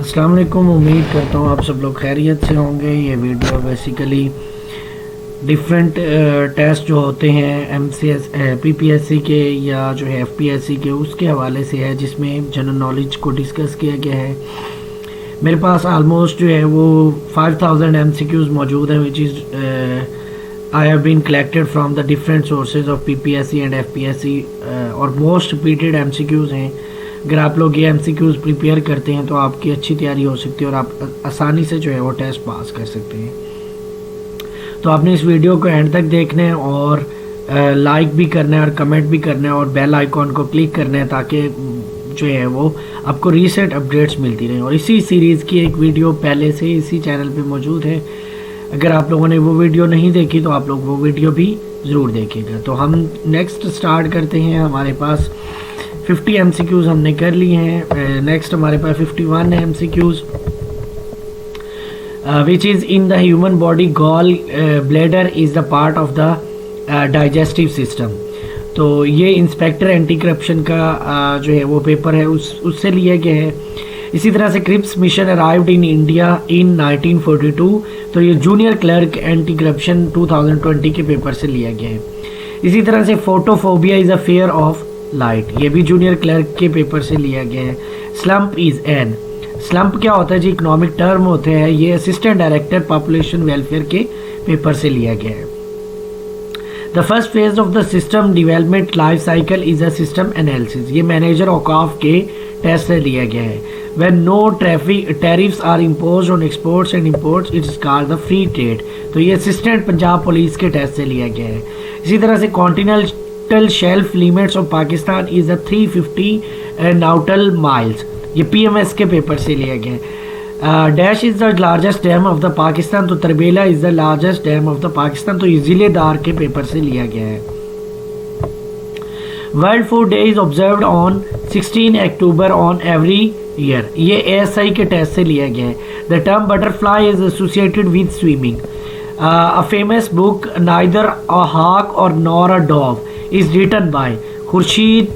अस्सलाम वालेकुम। उम्मीद करता हूँ आप सब लोग खैरियत से होंगे। ये वीडियो बेसिकली डिफरेंट टेस्ट जो होते हैं MCS PPSC के या जो है FPSC के उसके हवाले से है, जिसमें जनरल नॉलेज को डिस्कस किया गया है। मेरे पास आलमोस्ट जो है वो 5000 MCQs मौजूद हैं, which is I have been collected from the different sources of PPSC and FPSC और मोस्ट रिपीटेड MCQs हैं। अगर आप लोग ये MCQs प्रिपेयर करते हैं तो आपकी अच्छी तैयारी हो सकती है और आप आसानी से जो है वो टेस्ट पास कर सकते हैं। तो आपने इस वीडियो को एंड तक देखना है और लाइक भी करना है और कमेंट भी करना है और बेल आइकॉन को क्लिक करना है, ताकि जो है वो आपको रीसेंट अपडेट्स मिलती रहें। और इसी सीरीज़ की एक वीडियो पहले से इसी चैनल पे मौजूद है। अगर आप लोगों ने वो वीडियो नहीं देखी तो आप लोग वो वीडियो भी ज़रूर देखेगा। तो हम नेक्स्ट स्टार्ट करते हैं। हमारे पास 50 MCQs हमने कर लिए हैं। नेक्स्ट हमारे पास 51 MCQs which is in the human body gall bladder is the part of the digestive system। तो ये इंस्पेक्टर एंटी करप्शन का जो है वो पेपर है, उससे लिया गया है। इसी तरह से Cripps mission arrived in India in 1942, तो ये जूनियर क्लर्क एंटी करप्शन 2020 के पेपर से लिया गया है। इसी तरह से photophobia is a fair of light, ये भी जूनियर क्लर्क के पेपर से लिया गया है। स्लम्प इज एन, स्लम्प क्या होता है जी? इकोनॉमिक टर्म होते हैं। ये असिस्टेंट डायरेक्टर पॉपुलेशन वेलफेयर के पेपर से लिया गया है। The first phase of the system development life cycle is a system analysis, ये मैनेजर औकाफ के टेस्ट से लिया गया है। When no tariffs are imposed on exports and imports it is called the free trade, तो ये असिस्टेंट पंजाब पुलिस के टेस्ट से लिया गया है। इसी तरह से continental shelf limits of Pakistan is a 350 nautical miles, ये PMS के पेपर से लिया गया है। Dash is the largest dam of the Pakistan, तो Tarbela is the largest dam of the Pakistan, तो ये ज़िलेदार के पेपर से लिया गया है। World food day is observed on 16 October on every year, ये ASI के टेस्ट से लिया गया है। The term butterfly is associated with swimming. A famous book neither a hoc और nor a dove is written by Khurshid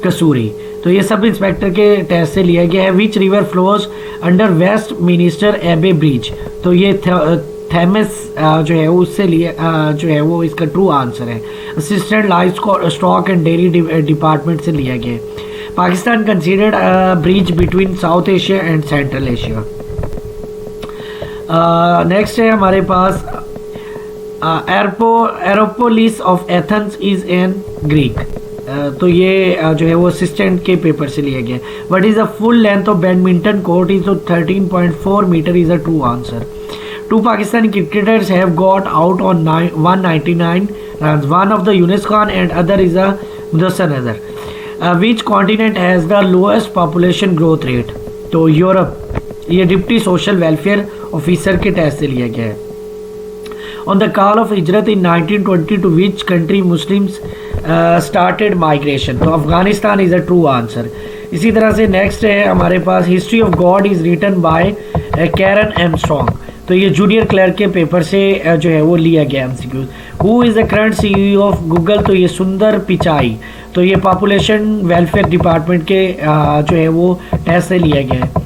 Kasuri, तो ये sub inspector के टेस्ट से लिया गया है। Which river flows under Westminster abbey bridge, तो ये थेमस जो है उससे लिया जो है वो इसका ट्रू आंसर है। Assistant life stock and dairy department से लिया गया है। Pakistan considered bridge between South Asia and Central Asia. Next है हमारे पास Acropolis of Athens is an Greek, तो ये जो है वो असिस्टेंट के पेपर से लिया गया। What is the full length of badminton court is 13.4 metre is a true answer. Two Pakistani cricketers have got out on 199 runs, one of the Younis Khan and other is a Mudassar Azhar. Which continent has the lowest population growth rate, तो Europe, ये deputy social welfare officer के test से लिया गया है। On the call of Hijrat in 1920 to which country Muslims started migration, तो Afghanistan is a true answer. इसी तरह से नेक्स्ट है हमारे पास history of God is written by Karen Armstrong, तो ये जूनियर क्लर्क के पेपर से जो है वो लिया गया MCQ। Who is the current CEO of Google, तो ये सुंदर पिचाई, तो ये पॉपुलेशन वेलफेयर डिपार्टमेंट के जो है वो टेस्ट से लिया गया है।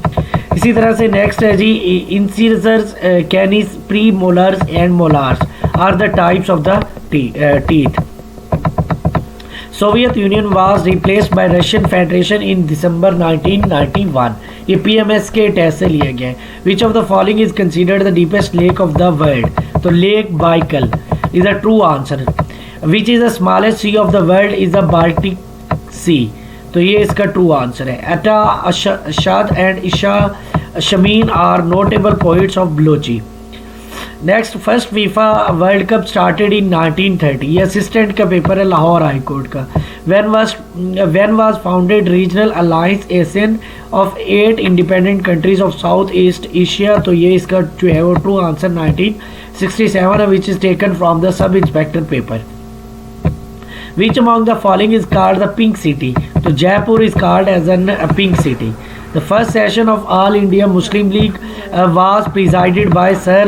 इसी तरह से नेक्स्ट है जी incisors, canines, premolars and molars are the types of the teeth. Soviet Union was replaced by Russian Federation in December 1991, ये PMS के टेस्ट से लिया गया है। Which of the following is considered the deepest lake of the world, तो Lake Baikal is a true answer. Which is the smallest sea of the world is the Baltic Sea, तो ये इसका true answer है। Atta Shad and Isha Shamin are notable poets of Balochi. Next, first FIFA World Cup started in 1930, ये assistant का paper है Lahore High Court का। When was founded regional alliance Asian of 8 independent countries of South East Asia, तो ये इसका जो है वो ट्रू आंसर 1967 है, which is taken from the sub inspector paper. Which among the following is called the pink city? So Jaipur is called as a pink city. The first session of All India Muslim League was presided by Sir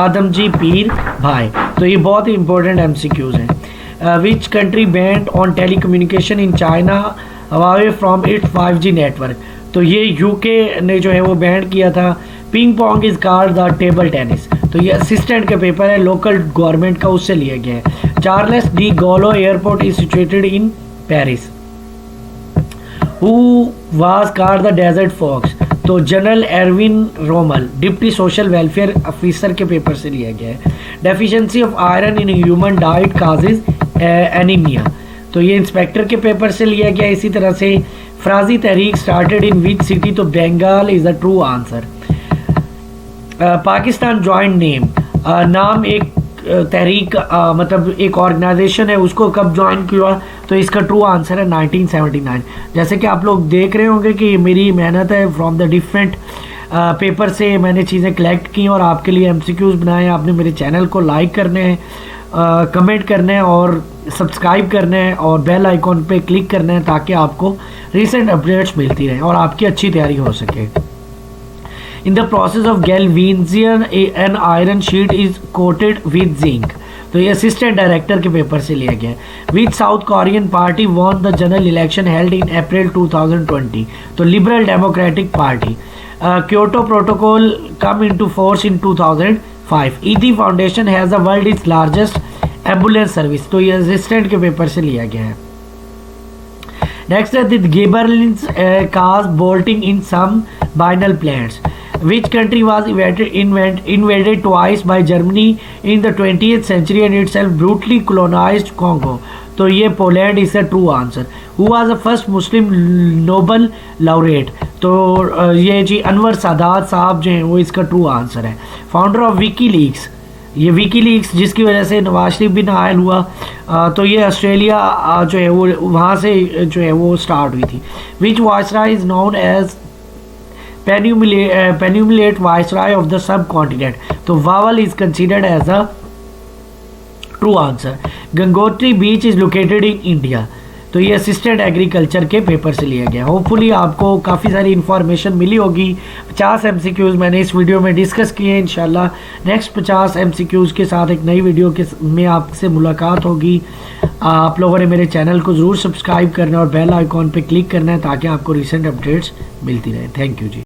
Adamji Peer Bhai. तो ये बहुत ही important MCQs हैं। Which country banned on telecommunication in China away from its 5G network? तो ये UK ने जो है वो बैन किया था। Ping pong is called the table tennis, तो ये असिस्टेंट का पेपर है, लोकल गवर्नमेंट का, उससे लिया गया है। Charles de Gaulle airport is situated in Paris. Who was called the Desert Fox, तो General Erwin Rommel, deputy social welfare officer के पेपर से लिया गया है। Deficiency of iron in human diet causes anaemia, तो ये इंस्पेक्टर के paper से लिया गया। इसी तरह से फ्राजी तहरीक स्टार्टेड इन विच सिटी, तो Bengal is the true answer. Pakistan joint name, नाम एक तहरीक मतलब एक ऑर्गेनाइजेशन है, उसको कब ज्वाइन किया, तो इसका ट्रू आंसर है 1979। जैसे कि आप लोग देख रहे होंगे कि मेरी मेहनत है, फ्रॉम द डिफरेंट पेपर से मैंने चीज़ें कलेक्ट की और आपके लिए एमसीक्यूज बनाए। आपने मेरे चैनल को लाइक करने हैं, कमेंट करने हैं और सब्सक्राइब करने हैं और बेल आइकॉन पे क्लिक करना है ताकि आपको रिसेंट अपडेट्स मिलती रहें और आपकी अच्छी तैयारी हो सके। In the process of galvanism an iron sheet is coated with zinc, तो ये असिस्टेंट डायरेक्टर के पेपर से लिया गया है। Which South Korean party won the general election held in April 2020, तो Liberal Democratic Party. Kyoto Protocol come into force in 2005। Edhi Foundation has the world is largest ambulance service, तो ये assistant के paper से लिया गया है। नेक्स्ट है the gibberellins cause bolting in some biennial plants. Which country was invaded twice by Germany in the 20th century and itself brutally colonized Congo, तो ये Poland is the true answer. Who was the first Muslim Nobel laureate, तो ये जी अनवर सादात साहब जो हैं वो इसका true answer है। फाउंडर ऑफ विकीलीक्स, ये विकीलीक्स जिसकी वजह से नवाज शरीफ भी नाअहल हुआ, तो ये ऑस्ट्रेलिया जो है वो वहाँ से जो है वो स्टार्ट हुई थी। Which viceroy is known as penultimate viceroy of the subcontinent, तो Wavell is considered as a true answer. Gangotri beach is located in India, तो ये असिस्टेंट एग्रीकल्चर के पेपर से लिया गया। होपफुली आपको काफ़ी सारी इन्फॉर्मेशन मिली होगी। 50 एमसीक्यूज मैंने इस वीडियो में डिस्कस किए हैं। इंशाल्लाह नेक्स्ट 50 एमसीक्यूज के साथ एक नई वीडियो के में आपसे मुलाकात होगी। आप लोगों ने मेरे चैनल को ज़रूर सब्सक्राइब करना और बेल आइकॉन पे क्लिक करना है ताकि आपको रिसेंट अपडेट्स मिलती रहे। Thank you ji.